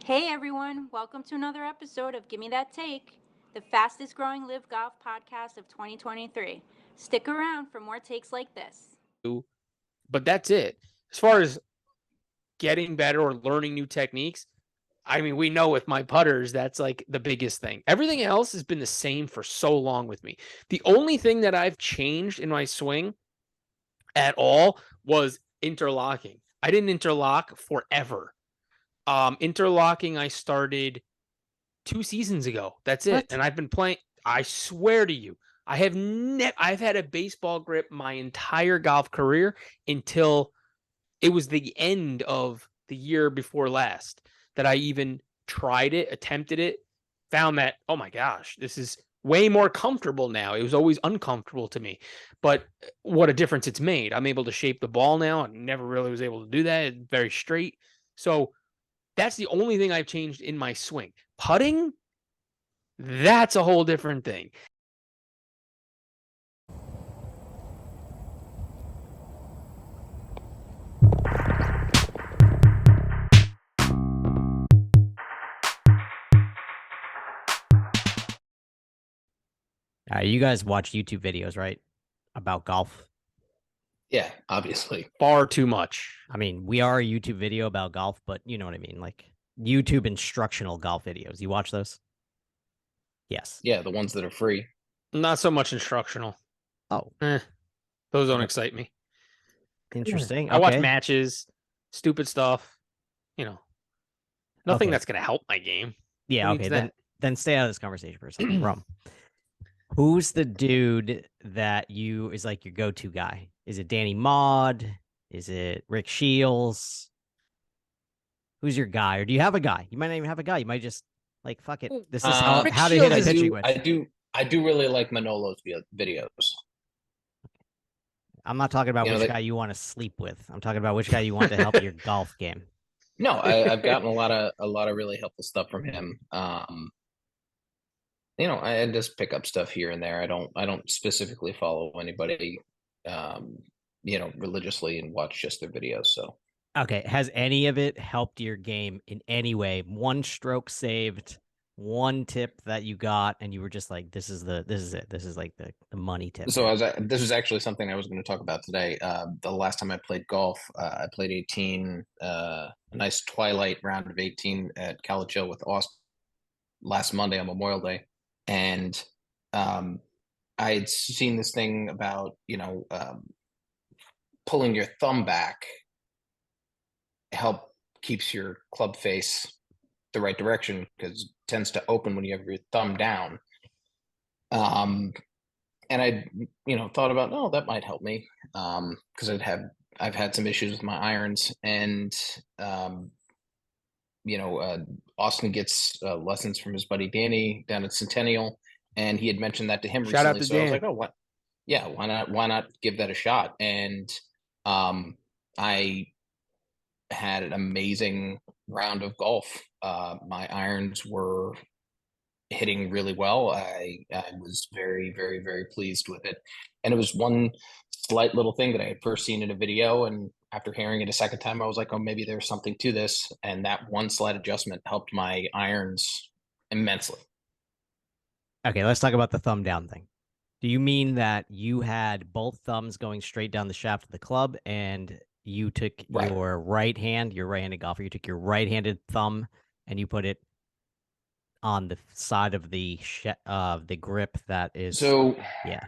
Hey everyone, welcome to another episode of Gimme That Take, the fastest growing live golf podcast of 2023. Stick around for more takes like this. But that's it. As far as getting better or learning new techniques, I mean, we know with my putters, that's like the biggest thing. Everything else has been the same for so long with me. The only thing that I've changed in my swing at all was interlocking. I didn't interlock forever. Interlocking, I started 2 seasons ago. That's it. What? And I've been playing. I swear to you, I've had a baseball grip my entire golf career until it was the end of the year before last that I even tried it, attempted it, found that, oh my gosh, this is way more comfortable now. It was always uncomfortable to me, but what a difference it's made. I'm able to shape the ball now. I never really was able to do that. It's very straight. So that's the only thing I've changed in my swing. Putting, that's a whole different thing. You guys watch YouTube videos, right? About golf. Yeah, obviously. Far too much. I mean, we are a YouTube video about golf, but you know what I mean? Like YouTube instructional golf videos. You watch those? Yes. Yeah, the ones that are free. Not so much instructional. Oh, Those don't excite me. interesting. I watch Okay. matches, stupid stuff, nothing Okay. that's going to help my game. Yeah, Who okay. needs Then that? then stay out of this conversation for a second. Rome. Who's the dude that you is like your go-to guy? Is it Danny Maud? Is it Rick Shields? Who's your guy? Or do you have a guy? You might not even have a guy. You might just like fuck it. This is how Rick to hit a Shields is- pitching wedge. I do really like Manolo's videos. I'm not talking about which guy you want to sleep with. I'm talking about which guy you want to help your golf game. No, I've gotten a lot of really helpful stuff from him. I just pick up stuff here and there. I don't specifically follow anybody, religiously and watch just their videos. So Okay, has any of it helped your game in any way? One stroke saved, one tip that you got, and you were just like, "This is it. This is like the money tip." this was actually something I was going to talk about today. The last time I played golf, I played 18, a nice twilight round of 18 at College Hill with Austin last Monday on Memorial Day, and I had seen this thing about pulling your thumb back help keeps your club face the right direction because it tends to open when you have your thumb down. And I, thought about, oh, that might help me. Because I've had some issues with my irons, and Austin gets lessons from his buddy Danny down at Centennial, and he had mentioned that to him Shout out recently. to So I was Dan. like, oh, what? Yeah, why not give that a shot? And I had an amazing round of golf. My irons were hitting really well. I was very, very, very pleased with it. And it was one slight little thing that I had first seen in a video. And after hearing it a second time, I was like, oh, maybe there's something to this. And that one slight adjustment helped my irons immensely. Okay, let's talk about the thumb down thing. Do you mean that you had both thumbs going straight down the shaft of the club, and you took Right. your right hand, you're right-handed golfer, you took your right-handed thumb and you put it on the side of the grip that is yeah.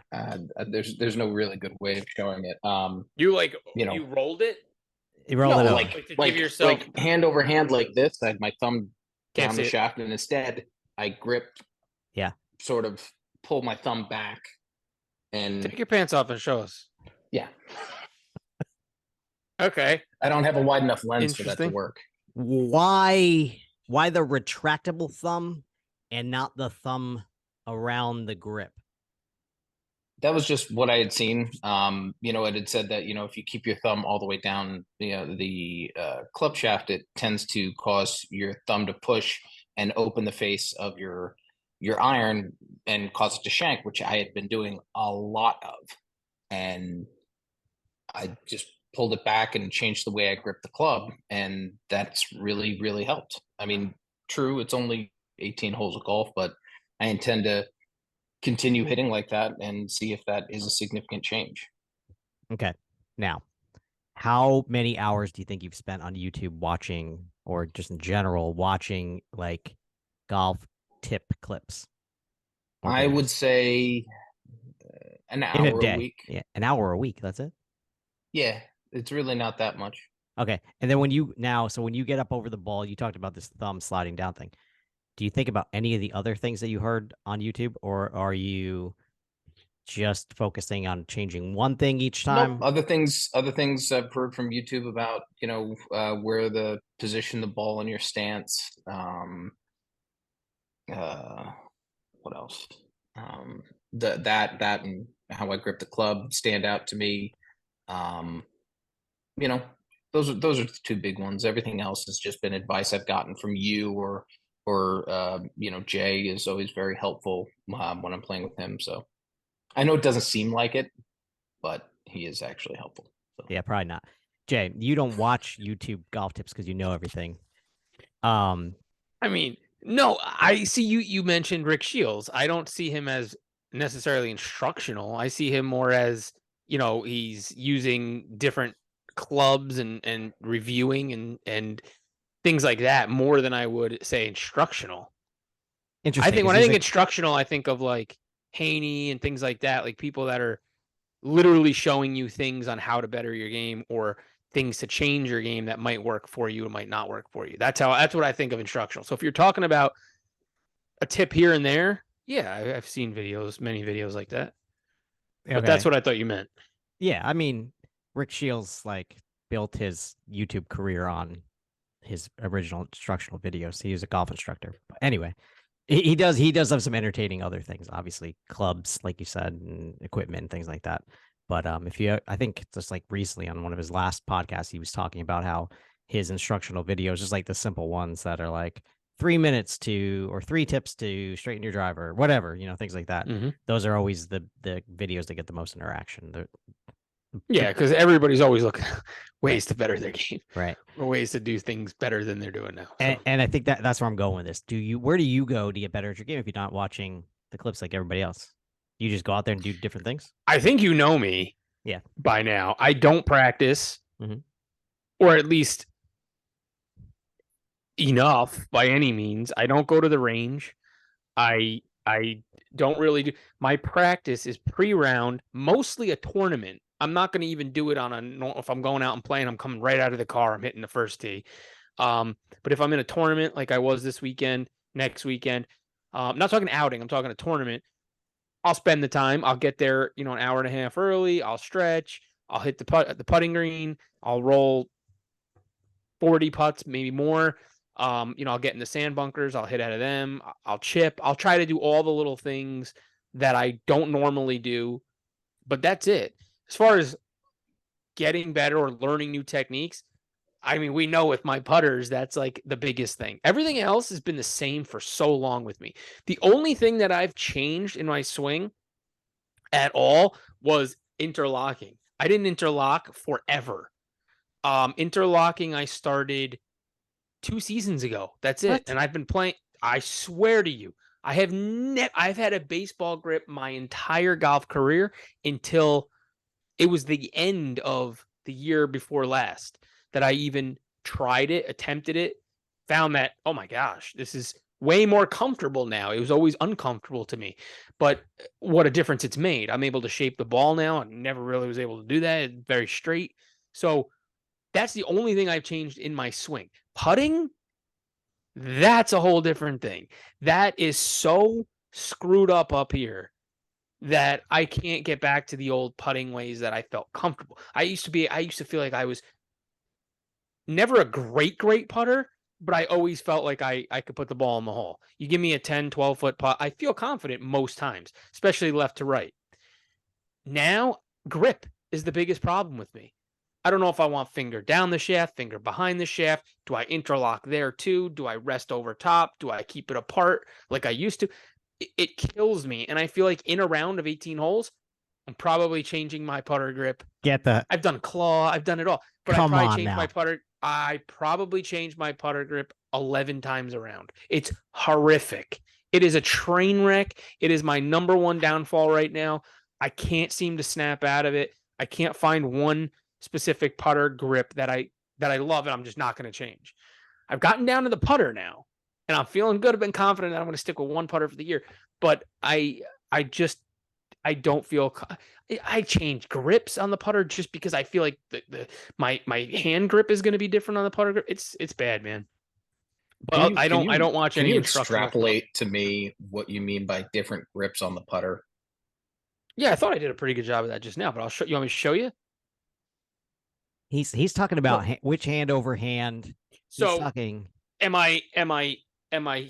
There's no really good way of showing it. You rolled it? You rolled it over. Give yourself hand over hand like this. I had my thumb Can't down the see it. shaft, and instead I gripped, sort of pull my thumb back, and Take your pants off and show us. yeah. Okay. I don't have a wide enough lens for that to Interesting. work. Why the retractable thumb and not the thumb around the grip? That was just what I had seen. It had said that, if you keep your thumb all the way down, the club shaft, it tends to cause your thumb to push and open the face of your iron and cause it to shank, which I had been doing a lot of. And I just pulled it back and changed the way I gripped the club. And that's really, really helped. I mean, true. It's only 18 holes of golf, but I intend to continue hitting like that and see if that is a significant change. Okay. Now, how many hours do you think you've spent on YouTube watching, or just in general, watching like golf tip clips? or I would videos? say an In a hour a day. week. Yeah, an hour a week. That's it. Yeah, it's really not that much. Okay. And then when you get up over the ball, you talked about this thumb sliding down thing. Do you think about any of the other things that you heard on YouTube, or are you just focusing on changing one thing each Nope. time? Other things I've heard from YouTube about, where the position the ball in your stance. What else? That and how I grip the club stand out to me. Um, you know, those are the two big ones. Everything else has just been advice I've gotten from you or Jay is always very helpful when I'm playing with him. So I know it doesn't seem like it, but he is actually helpful. So. Yeah, probably not. Jay, you don't watch YouTube golf tips because you know everything. I mean, no, I see you mentioned Rick Shields. I don't see him as necessarily instructional. I see him more as, he's using different clubs and reviewing and things like that more than I would say instructional. Interesting. I think when I think instructional, I think of like Haney and things like that, like people that are literally showing you things on how to better your game or things to change your game that might work for you and might not work for you. That's what I think of instructional. So if you're talking about a tip here and there, yeah, I've seen many videos like that. But that's what I thought you meant. Yeah, I mean, Rick Shields built his YouTube career on his original instructional videos. He was a golf instructor. But anyway, he does have some entertaining other things, obviously clubs, like you said, and equipment and things like that. But I think just like recently on one of his last podcasts, he was talking about how his instructional videos, just like the simple ones that are like 3 minutes or 3 tips to straighten your driver, whatever, things like that. Mm-hmm. Those are always the videos that get the most interaction. Yeah, because everybody's always looking ways to better their game, right, or ways to do things better than they're doing now. So. And I think that's where I'm going with this. Where do you go to get better at your game if you're not watching the clips like everybody else? You just go out there and do different things? I think you know me. Yeah. By now, I don't practice, or at least enough by any means. I don't go to the range. I don't really do. My practice is pre-round, mostly a tournament. I'm not going to even do it if I'm going out and playing, I'm coming right out of the car, I'm hitting the first tee. But if I'm in a tournament like I was this weekend, next weekend, I'm not talking outing, I'm talking a tournament. I'll spend the time. I'll get there, an hour and a half early. I'll stretch. I'll hit the putting green. I'll roll 40 putts, maybe more. I'll get in the sand bunkers. I'll hit out of them. I'll chip. I'll try to do all the little things that I don't normally do, but that's it. As far as getting better or learning new techniques, I mean, we know with my putters, that's like the biggest thing. Everything else has been the same for so long with me. The only thing that I've changed in my swing at all was interlocking. I didn't interlock forever. Interlocking, I started 2 seasons ago. That's it. What? And I've been playing. I swear to you, I've had a baseball grip my entire golf career until it was the end of the year before last that I even tried it, attempted it, found that, oh my gosh, this is way more comfortable now. It was always uncomfortable to me, but what a difference it's made. I'm able to shape the ball now. I never really was able to do that. It's very straight. So that's the only thing I've changed in my swing. Putting, that's a whole different thing. That is so screwed up here that I can't get back to the old putting ways that I felt comfortable. I used to feel like I was never a great putter, but I always felt like I could put the ball in the hole. You give me a 10, 12-foot putt, I feel confident most times, especially left to right. Now, grip is the biggest problem with me. I don't know if I want finger down the shaft, finger behind the shaft. Do I interlock there too? Do I rest over top? Do I keep it apart like I used to? It kills me. And I feel like in a round of 18 holes, I'm probably changing my putter grip. I've done claw. I've done it all. But I probably changed my putter. I probably changed my putter grip 11 times around. It's horrific. It is a train wreck. It is my number one downfall right now. I can't seem to snap out of it. I can't find one specific putter grip that I love, and I'm just not going to change. I've gotten down to the putter now, and I'm feeling good. I've been confident that I'm going to stick with one putter for the year. But I don't feel. I change grips on the putter just because I feel like my hand grip is going to be different on the putter grip. It's bad, man. But I don't watch any instructional. Extrapolate to me what you mean by different grips on the putter? Yeah, I thought I did a pretty good job of that just now, but I'll show you. Want me to show you? He's talking about which hand over hand. So he's talking. Am I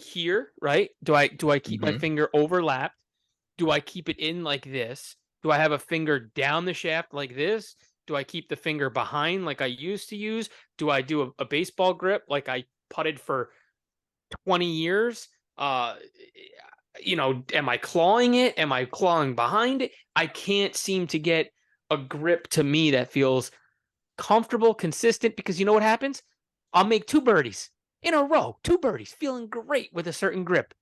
here, right? Do I keep my finger overlapped? Do I keep it in like this? Do I have a finger down the shaft like this? Do I keep the finger behind like I used to use? Do I do a baseball grip like I putted for 20 years? Am I clawing it? Am I clawing behind it? I can't seem to get a grip to me that feels comfortable, consistent, because you know what happens? I'll make 2 birdies in a row, 2 birdies, feeling great with a certain grip.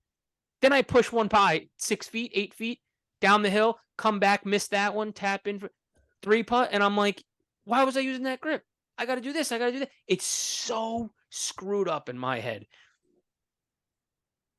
Then I push one pie 6 feet, 8 feet down the hill, come back, miss that one, tap in for 3 putt, and I'm like, why was I using that grip? I got to do this. I got to do that. It's so screwed up in my head.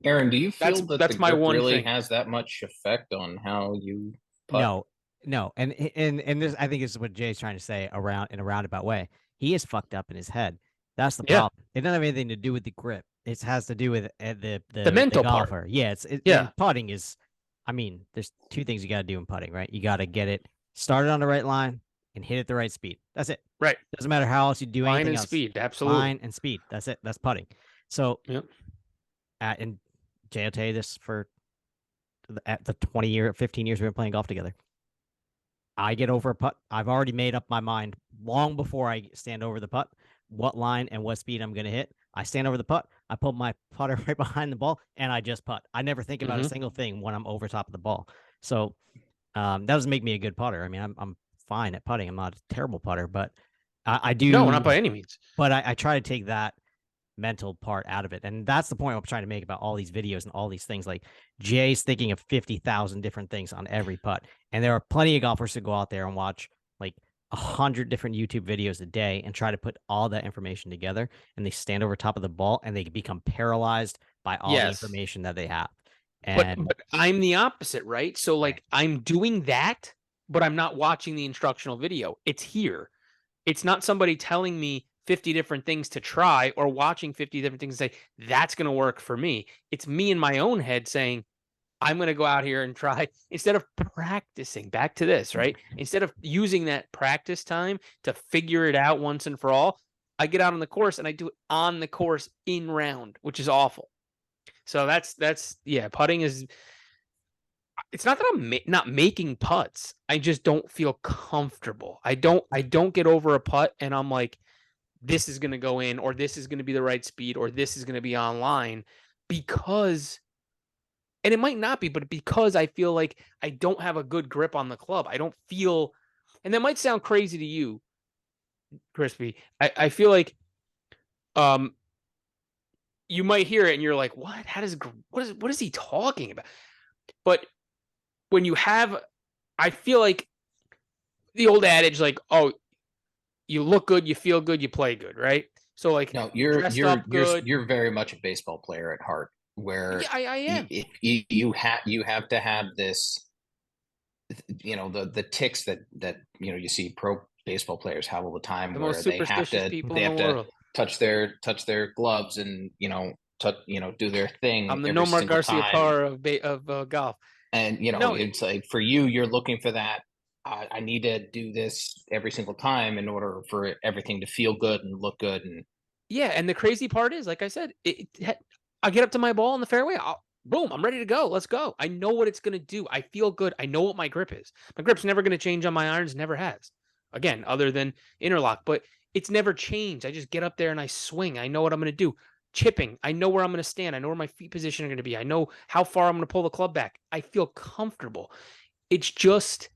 Aaron, do you feel that's the my grip one really thing. has that much effect on how you putt? No, and this, I think, is what Jay's trying to say in a roundabout way. He is fucked up in his head. That's the problem. It doesn't have anything to do with the grip. It has to do with the mental golfer. part. Yeah, and putting is. I mean, there's 2 things you got to do in putting, right? You got to get it started on the right line and hit it the right speed. That's it. Right. Doesn't matter how else you do anything else. Line and speed, absolutely. Line and speed. That's it. That's putting. So, and Jay will tell you this at the 15 years we've been playing golf together. I get over a putt. I've already made up my mind long before I stand over the putt, what line and what speed I'm going to hit. I stand over the putt. I pull my putter right behind the ball, and I just putt. I never think about a single thing when I'm over top of the ball. So that doesn't make me a good putter. I mean, I'm fine at putting. I'm not a terrible putter, but I do. No, not by any means. But I try to take that mental part out of it. And that's the point I'm trying to make about all these videos and all these things. Like, Jay's thinking of 50,000 different things on every putt. And there are plenty of golfers who go out there and watch like 100 different YouTube videos a day and try to put all that information together. And they stand over top of the ball and they become paralyzed by all the information that they have. And but I'm the opposite, right? So like I'm doing that, but I'm not watching the instructional video. It's here. It's not somebody telling me 50 different things to try or watching 50 different things and say, that's going to work for me. It's me in my own head saying, I'm going to go out here and try, instead of practicing. Back to this, right? Instead of using that practice time to figure it out once and for all, I get out on the course and I do it on the course in round, which is awful. So that's putting is, it's not that I'm not making putts. I just don't feel comfortable. I don't get over a putt and I'm like, this is going to go in, or this is going to be the right speed, or this is going to be online, because, and it might not be, but because I feel like I don't have a good grip on the club. I don't feel, and that might sound crazy to you, Crispy. I feel like, you might hear it and you're like, what? What is he talking about? But when you have, I feel like the old adage, like, oh, you look good, you feel good, you play good, right? So like, no, you're very much a baseball player at heart. Where I am. You have to have this, the ticks that you see pro baseball players have all the time, the where most they have to touch their gloves and do their thing. I'm the Nomar Garcia Parr of golf. And it's like, for you, you're looking for that. I need to do this every single time in order for everything to feel good and look good. And and the crazy part is, like I said, I get up to my ball in the fairway. Boom, I'm ready to go. Let's go. I know what it's going to do. I feel good. I know what my grip is. My grip's never going to change on my irons. Never has. Again, other than interlock, but it's never changed. I just get up there and I swing. I know what I'm going to do. Chipping, I know where I'm going to stand. I know where my feet position are going to be. I know how far I'm going to pull the club back. I feel comfortable. It's just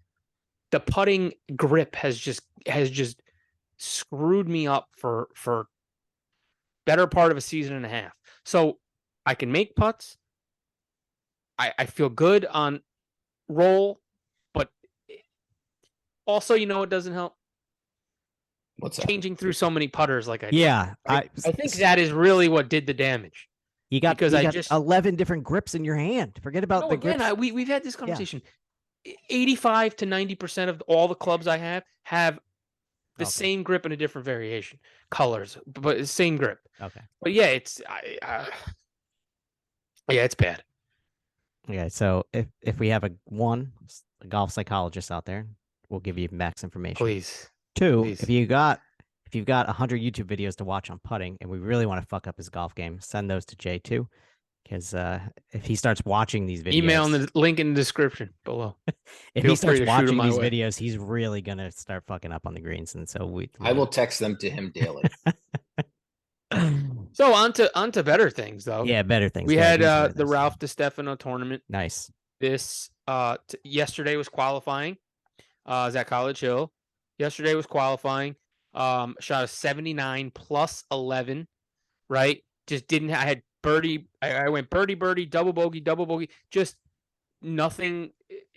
the putting grip has just screwed me up for better part of a season and a half. So I can make putts. I feel good on roll, but also, you know what doesn't help? What's that? Changing through so many putters like I did. Yeah, I think that is really what did the damage. you got because you I got just 11 different grips in your hand. Forget about no, the again, grips. we've had this conversation. 85 to 90% of all the clubs I have the Okay. same grip in a different variation, colors, but the same grip. Okay. But yeah, it's bad. Okay, so if we have a golf psychologist out there, we'll give you max information. Please. Two, Please. if you've got 100 YouTube videos to watch on putting, and we really want to fuck up his golf game, send those to Jay too, because if he starts watching these videos, Email in the link in the description below. if Feel he free starts to shoot 'em watching my these way. videos, he's really gonna start fucking up on the greens, and so I will text them to him daily. So on to better things though. Yeah, better things. We Go ahead, had here's one of the those. Ralph DeStefano tournament. Nice. This yesterday was qualifying. I was at College Hill. Yesterday was qualifying. Shot a 79 plus 11. Right, just didn't. I had birdie. I went birdie, double bogey. Just nothing.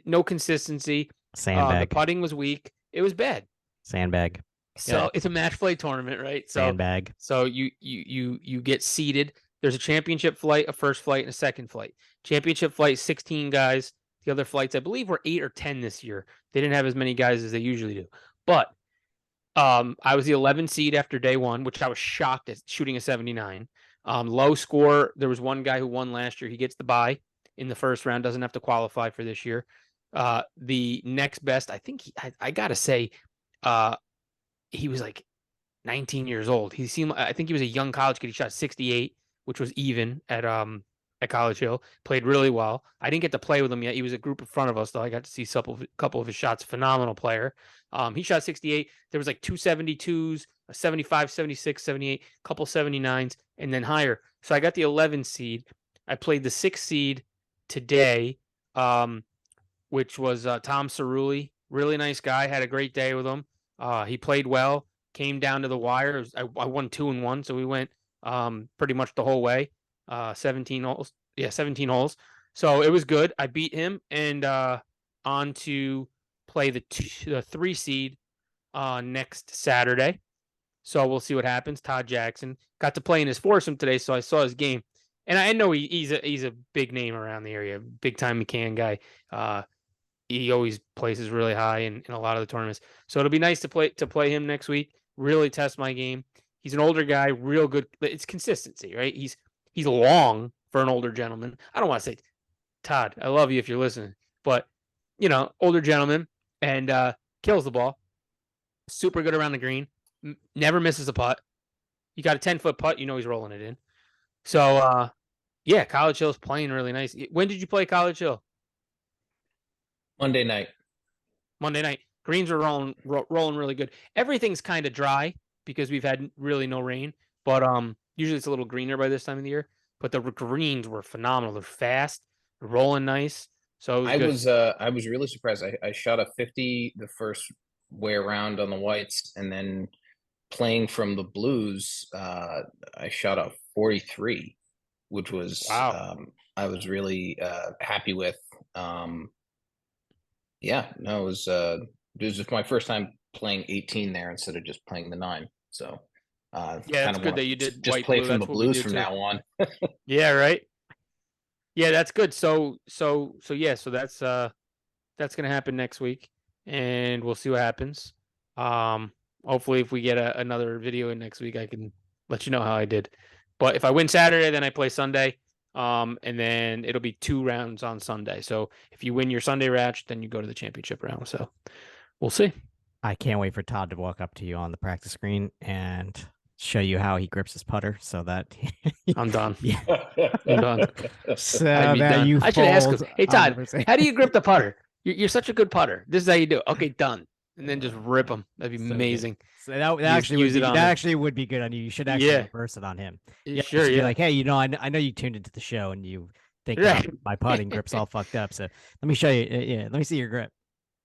No consistency. Sandbag. The putting was weak. It was bad. Sandbag. So it's a match play tournament, right? So Sandbag. So you get seeded. There's a championship flight, a first flight, and a second flight. Championship flight, 16 guys. The other flights, I believe, were 8 or 10 this year. They didn't have as many guys as they usually do. But I was the 11 seed after day one, which I was shocked at shooting a 79. Low score. There was one guy who won last year. He gets the bye in the first round, doesn't have to qualify for this year. The next best, I think I got to say, he was like 19 years old. I think he was a young college kid. He shot 68, which was even at College Hill. Played really well. I didn't get to play with him yet. He was a group in front of us, though. I got to see a couple of his shots. Phenomenal player. He shot 68. There was like 272s, a 75, 76, 78, couple 79s, and then higher. So I got the 11 seed. I played the 6 seed today, which was Tom Cerulli. Really nice guy. Had a great day with him. He played well. Came down to the wire. I won 2-1, so we went pretty much the whole way. 17 holes. Yeah, 17 holes. So it was good. I beat him and on to play the 3 seed next Saturday. So we'll see what happens. Todd Jackson got to play in his foursome today, so I saw his game, and I know he's a big name around the area, big time McCann guy. He always places really high in a lot of the tournaments. So it'll be nice to play him next week. Really test my game. He's an older guy, real good. It's consistency, right? He's long for an older gentleman. I don't want to say, Todd, I love you if you're listening, but older gentleman and kills the ball. Super good around the green. Never misses a putt. You got a 10-foot putt, he's rolling it in. So yeah, College Hill's playing really nice. When did you play College Hill? Monday night. Greens are rolling really good. Everything's kind of dry because we've had really no rain, but usually it's a little greener by this time of the year. But the greens were phenomenal. They're fast, rolling nice. So I was really surprised. I shot a 50 the first way around on the whites, and then playing from the blues, I shot a 43, which was wow. I was really happy with. Yeah, no, it was just my first time playing 18 there instead of just playing the 9. So yeah, it's good that you did just white, play blue. from That's the what we blues do from too. now on. Yeah, right. Yeah, that's good. So yeah, so that's gonna happen next week, and we'll see what happens. Hopefully, if we get another video in next week, I can let you know how I did. But if I win Saturday, then I play Sunday. And then it'll be 2 rounds on Sunday. So if you win your Sunday match, then you go to the championship round. So we'll see. I can't wait for Todd to walk up to you on the practice screen and show you how he grips his putter so that I'm done. Yeah. I'm done. So I'd be that done. you I should ask him, fold hey, Todd, 100%. how do you grip the putter? You're such a good putter. This is how you do it. Okay, done. And then just rip them. That'd be So good. amazing. So that Use- actually would use it be on that him. actually would be good on you. You should actually Yeah. reverse it on him. Yeah, You sure, should be yeah. like, hey, I know you tuned into the show and you think Right. my putting grip's all fucked up. So let me show you. Yeah, let me see your grip.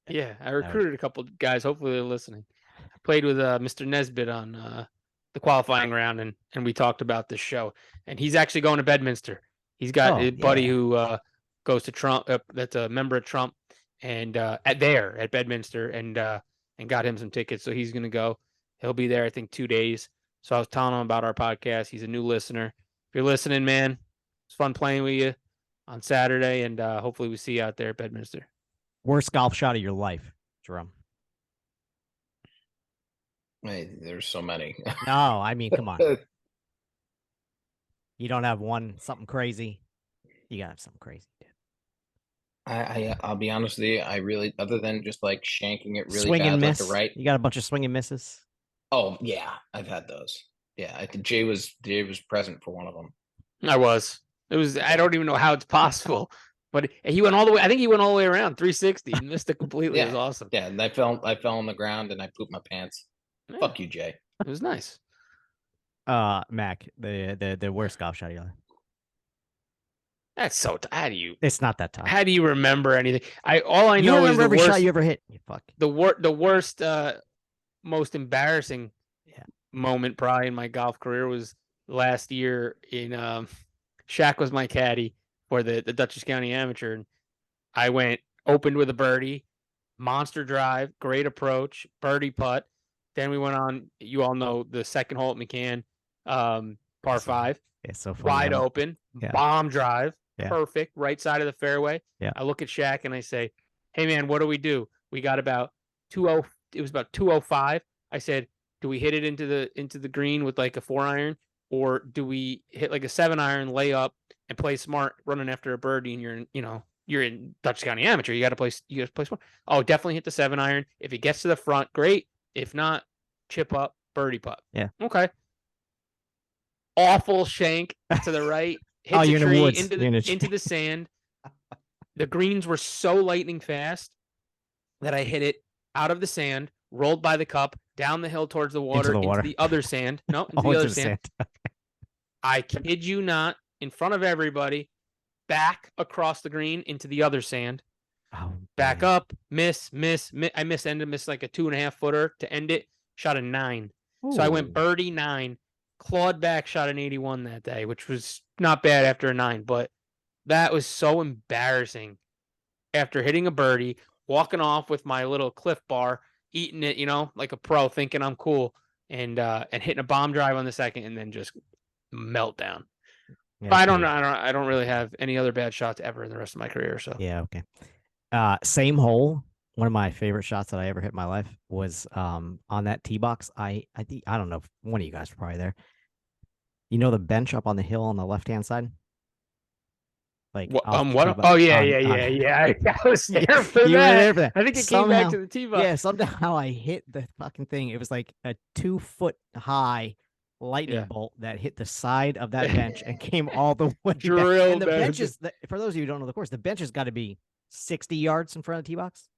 Yeah, I recruited a couple guys. Hopefully they're listening. I played with Mr. Nesbitt on the qualifying round, and we talked about this show. And he's actually going to Bedminster. He's got a buddy who goes to Trump. That's a member of Trump, and at Bedminster, and got him some tickets. So he's gonna go. He'll be there, I think, 2 days. So I was telling him about our podcast. He's a new listener. If you're listening, man, it's fun playing with you on Saturday, and hopefully we see you out there at Bedminster. Worst golf shot of your life, Jerome? Hey, there's so many. No, I mean, come on. You don't have something crazy. You gotta have something crazy, dude. I'll be honest with you. I really, other than just like shanking it really Swing bad and left miss. or right. You got a bunch of swing and misses. Oh yeah, I've had those. Yeah, I think Jay was present for one of them. I was. It was. I don't even know how it's possible, but he went all the way. I think he went all the way around 360 and missed it completely. It was awesome. Yeah, and I fell on the ground and I pooped my pants. Yeah. Fuck you, Jay. It was nice. Mac, the worst golf shot of your life. That's so. How do you? It's not that tough. How do you remember anything? All I You know is remember the every worst. shot you ever hit. You fuck. The worst, most embarrassing moment probably in my golf career was last year in Shaq was my caddy for the Dutchess County Amateur, and I opened with a birdie, monster drive, great approach, birdie putt. Then we went on. You all know the second hole at McCann, par 5. It's so funny. Wide open, bomb drive, perfect, right side of the fairway. Yeah. I look at Shaq and I say, "Hey man, what do we do? We got about 2-0. It was about 205." I said, "Do we hit it into the green with like a 4-iron, or do we hit like a 7-iron, lay up and play smart, running after a birdie? And you're in Dutchess County Amateur. You got to play smart. Oh, definitely hit the 7-iron. If it gets to the front, great. If not, chip up, birdie putt. Yeah. Okay. Awful shank to the right. Hits you're a in the tree woods. into the sand. The greens were so lightning fast that I hit it out of the sand, rolled by the cup, down the hill towards the water, into the other sand. No, into the other sand. I kid you not, in front of everybody, back across the green into the other sand. Oh, back up, miss. I missed like a 2.5 footer to end it. Shot a 9. Ooh. So I went birdie 9, clawed back, shot an 81 that day, which was not bad after a 9, but that was so embarrassing. After hitting a birdie, walking off with my little Cliff Bar, eating it, like a pro, thinking I'm cool, and hitting a bomb drive on the second, and then just meltdown. Yeah, I don't really have any other bad shots ever in the rest of my career. So yeah, okay. Same hole. One of my favorite shots that I ever hit in my life was on that tee box. I don't know if one of you guys were probably there. You know the bench up on the hill on the left hand side? Like what? Oh yeah. I was there for that. You were there for that. I think it came back to the tee box. Yeah, somehow I hit the fucking thing. It was like a 2-foot high lightning bolt that hit the side of that bench and came all the way drilled. And the bench is, for those of you who don't know the course, the bench has got to be 60 yards in front of the tee box.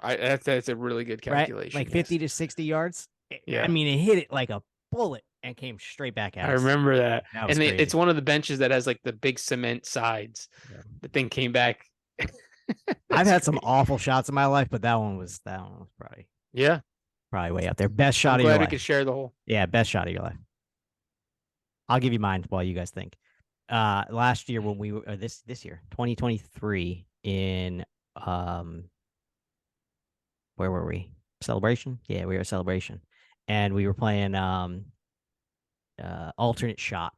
That's a really good calculation. Right? Like 50 to 60 yards. Yeah. I mean, it hit it like a bullet and came straight back at us. I remember that. And it's one of the benches that has like the big cement sides. Yeah. The thing came back. I've had some awful shots in my life, but that one was probably way out there. Best shot of your life. I'm glad we could share the whole. Yeah, best shot of your life. I'll give you mine while you guys think. Last year when we were this year, 2023 in where were we? Celebration? Yeah, we were at Celebration. And we were playing alternate shot.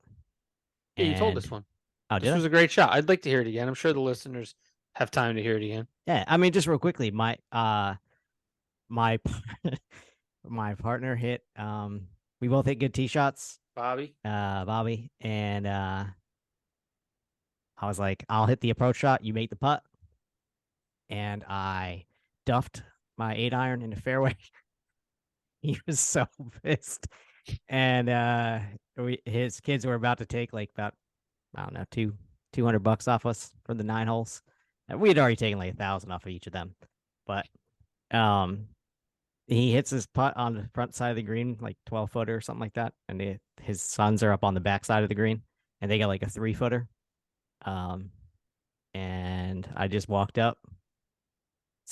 Yeah, you told us one. Oh, this was a great shot. I'd like to hear it again. I'm sure the listeners have time to hear it again. Yeah, I mean, just real quickly, my my partner hit. We both hit good tee shots. Bobby, and I was like, I'll hit the approach shot. You make the putt, and I duffed my 8-iron in the fairway. He was so pissed, and his kids were about to take like about, I don't know, $200 off us for the 9 holes. And we had already taken like 1,000 off of each of them, but he hits his putt on the front side of the green, like 12-footer or something like that, and his sons are up on the back side of the green, and they got like a 3-footer. And I just walked up,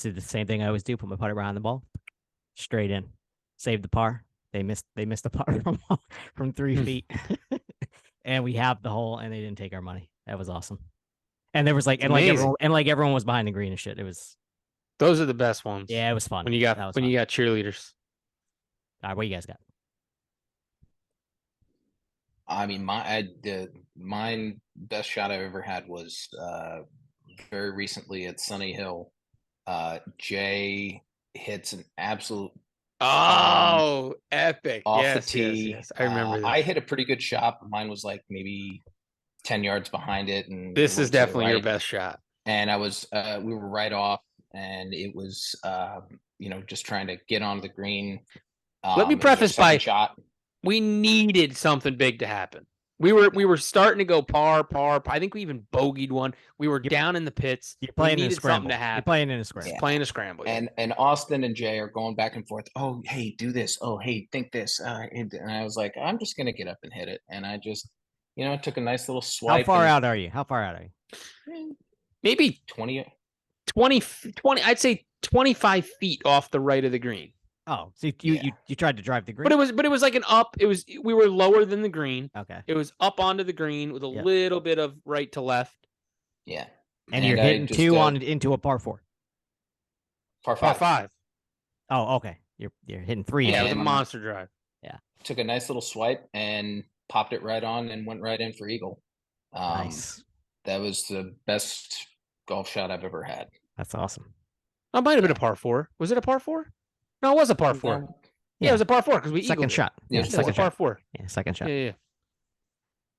did the same thing I always do, put my putter behind the ball, straight in, saved the par. They missed the putt from 3 feet, and we have the hole, and they didn't take our money. That was awesome. And there was like, amazing. everyone was behind the green and shit. It was, Those are the best ones. yeah, it was fun. When you got fun. you got cheerleaders. All right, what you guys got? I mean, mine best shot I've ever had was very recently at Sunny Hill. Jay hits an absolute Oh, epic! off Yes, the tee. yes. I remember this. I hit a pretty good shot, but mine was like maybe 10 yards behind it, and This it is went to the definitely your right. best shot. And I was we were right off, and it was just trying to get onto the green. Let me it was our preface second by shot. we needed something big to happen. We were starting to go par. I think we even bogeyed one. We were down in the pits. You're playing we in a needed scramble. something to happen. You're playing in a scramble. Yeah. Playing a scramble. Yeah. And Austin and Jay are going back and forth. Oh, hey, do this. Oh, hey, think this. And I was like, I'm just gonna get up and hit it. And I just, took a nice little swipe. How far out are you? Maybe 20. 20. I'd say 25 feet off the right of the green. Oh, so you tried to drive the green, But it was like an up. We were lower than the green. okay. It was up onto the green with a little bit of right to left. Yeah. And you're hitting just, into a par 4. Par Par 5. 5. Oh, okay. You're hitting 3. Yeah, it was a And- monster drive. Took a nice little swipe and popped it right on and went right in for eagle. Nice. That was the best golf shot I've ever had. That's awesome. It might have been a par 4. Was it a par 4? No, it was a par 4. No, Yeah, it was a par 4 because we Second eagled it. shot. Yeah, Yeah, it was Yeah, it was second a par shot. 4. Yeah, second shot. Yeah.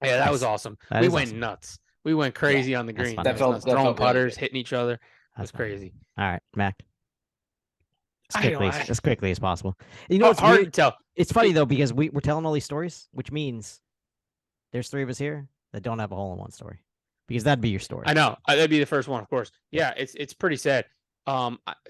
Yeah, that was Nice. awesome. That We is went awesome. nuts. We went crazy on the That's green. fun. That That was felt- nuts. that Throwing felt really putters, good. hitting each other. It was That's fun. crazy. All right, Mac. I don't- I- As quickly as possible. You know what's hard to weird? tell. It's funny though because we're telling all these stories, which means there's 3 of us here that don't have a hole-in-one story, because that'd be your story. I know. That'd be the first one, of course. Yeah, it's pretty sad.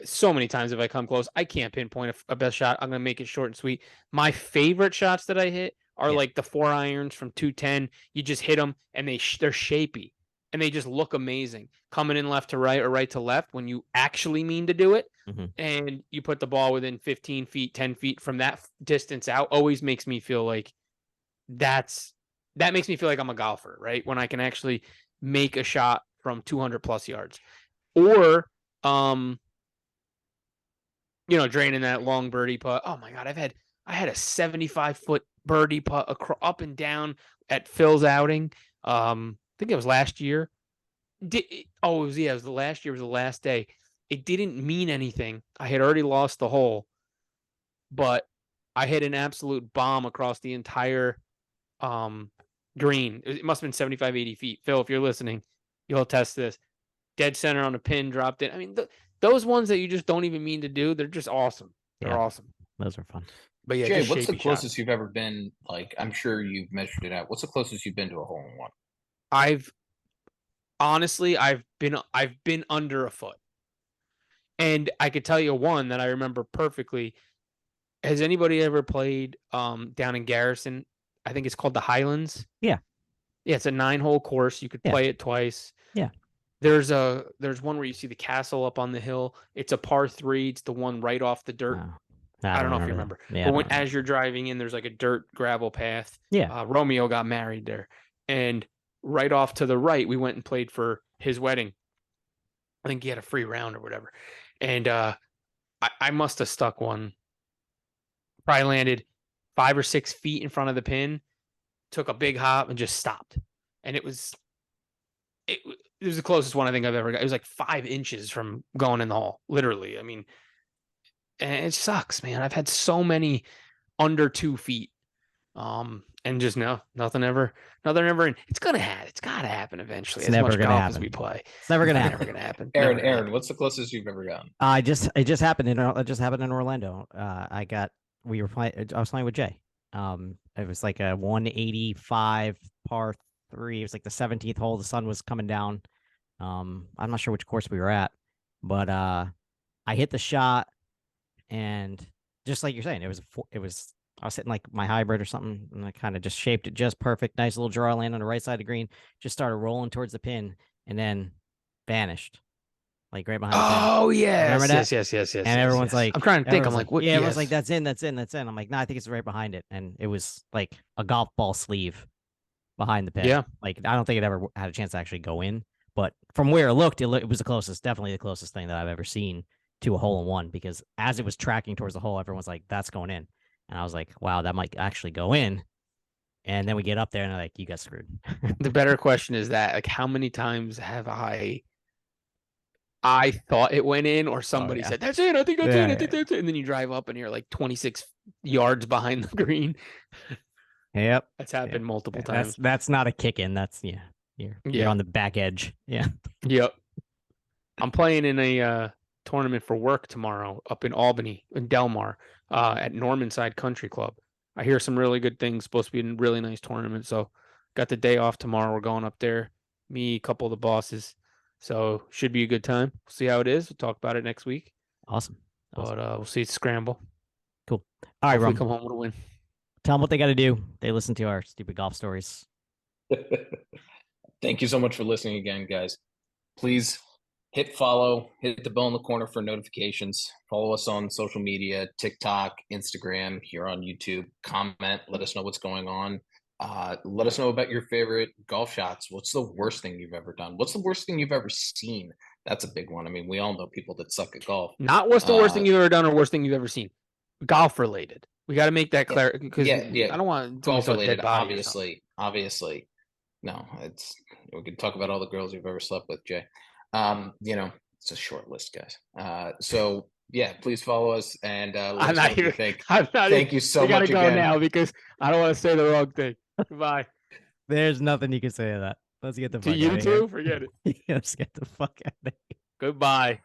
So many times if I come close, I can't pinpoint a best shot. I'm gonna make it short and sweet. My favorite shots that I hit are like the 4 irons from 210. You just hit them and they're shapy and they just look amazing. Coming in left to right or right to left when you actually mean to do it, Mhm. and you put the ball within 15 feet, 10 feet from that distance out. Always makes me feel like that makes me feel like I'm a golfer, right? When I can actually make a shot from 200 plus yards, or draining that long birdie putt. Oh my God, I had a 75-foot birdie putt up and down at Phil's outing. I think it was last year. It was the last year. It was the last day. It didn't mean anything. I had already lost the hole, but I hit an absolute bomb across the entire green. It must have been 75, 80 feet. Phil, if you're listening, you'll attest to this. Dead center on a pin, dropped it. I mean, those ones that you just don't even mean to do, they're just awesome. They're Yeah. awesome. Those are fun. But yeah, Jay, just what's the shapy closest shots. you've ever been? Like, I'm sure you've measured it out. What's the closest you've been to a hole-in-one? I've been under a foot. And I could tell you one that I remember perfectly. Has anybody ever played down in Garrison? I think it's called the Highlands. Yeah. Yeah, it's a 9-hole course. You could play it twice. Yeah. There's one where you see the castle up on the hill. It's a par 3. It's the one right off the dirt. Oh, I don't know if you remember. Yeah, But as you're driving in, there's like a dirt gravel path. Yeah. Romeo got married there. And right off to the right, we went and played for his wedding. I think he had a free round or whatever. And I must have stuck one. Probably landed 5 or 6 feet in front of the pin, took a big hop and just stopped. And it was the closest one I think I've ever got. It was like 5 inches from going in the hole, literally. I mean, and it sucks, man. I've had so many under 2 feet. And just nothing ever. And it's gotta happen eventually. It's as never much gonna golf happen. as we play. It's never gonna It's happen. never gonna happen. Aaron, Never gonna Aaron, happen. what's the closest you've ever gotten? It just happened in Orlando. I was playing with Jay. It was like a 185 par 3. It was like the 17th hole. The sun was coming down. I'm not sure which course we were at, but I hit the shot, and just like you're saying, I was hitting like my hybrid or something, and I kind of just shaped it just perfect. Nice little draw land on the right side of the green. Just started rolling towards the pin, and then vanished. like right behind the pin. Oh yes, Remember that? yes. And everyone's like, I'm trying to think. I'm everyone's like, what? Yeah, everyone's like, Yes. that's in. I'm like, no, I think it's right behind it. And it was like a golf ball sleeve behind the pin. Yeah. Like, I don't think it ever had a chance to actually go in. But from where it looked, it was the closest, definitely the closest thing that I've ever seen to a hole in one. Because as it was tracking towards the hole, everyone's like, that's going in. And I was like, wow, that might actually go in. And then we get up there and they're like, you got screwed. The better question is that, like, how many times have I thought it went in, or somebody yeah. said, that's it, I think that's Yeah, it, I think that's it. And then you drive up and you're like 26 yards behind the green. Yep. That's happened multiple That's times. that's not a kick in. That's you're on the back edge. Yeah. Yep. I'm playing in a tournament for work tomorrow up in Albany, in Delmar, at Normanside Country Club. I hear some really good things. Supposed to be a really nice tournament. So got the day off tomorrow. We're going up there. Me, a couple of the bosses. So should be a good time. We'll see how it is. We'll talk about it next week. Awesome. But we'll see it scramble. Cool. All right, Hopefully Rum. come home with a win. Tell them what they got to do. They listen to our stupid golf stories. Thank you so much for listening again, guys. Please hit follow, hit the bell in the corner for notifications. Follow us on social media, TikTok, Instagram, here on YouTube. Comment, let us know what's going on. Let us know about your favorite golf shots. What's the worst thing you've ever done? What's the worst thing you've ever seen? That's a big one. I mean, we all know people that suck at golf. Not what's the worst thing you've ever done or worst thing you've ever seen. Golf related. We got to make that clear, because I don't want golf related. Obviously. No, we can talk about all the girls you've ever slept with, Jay. It's a short list, guys. So yeah, please follow us and let us know what you think. Thank you so much. We gotta go again. now because I don't want to say the wrong thing. Goodbye. There's nothing you can say to that. Let's get the fuck To out you of two, here. forget it. Let's get the fuck out of here. Goodbye.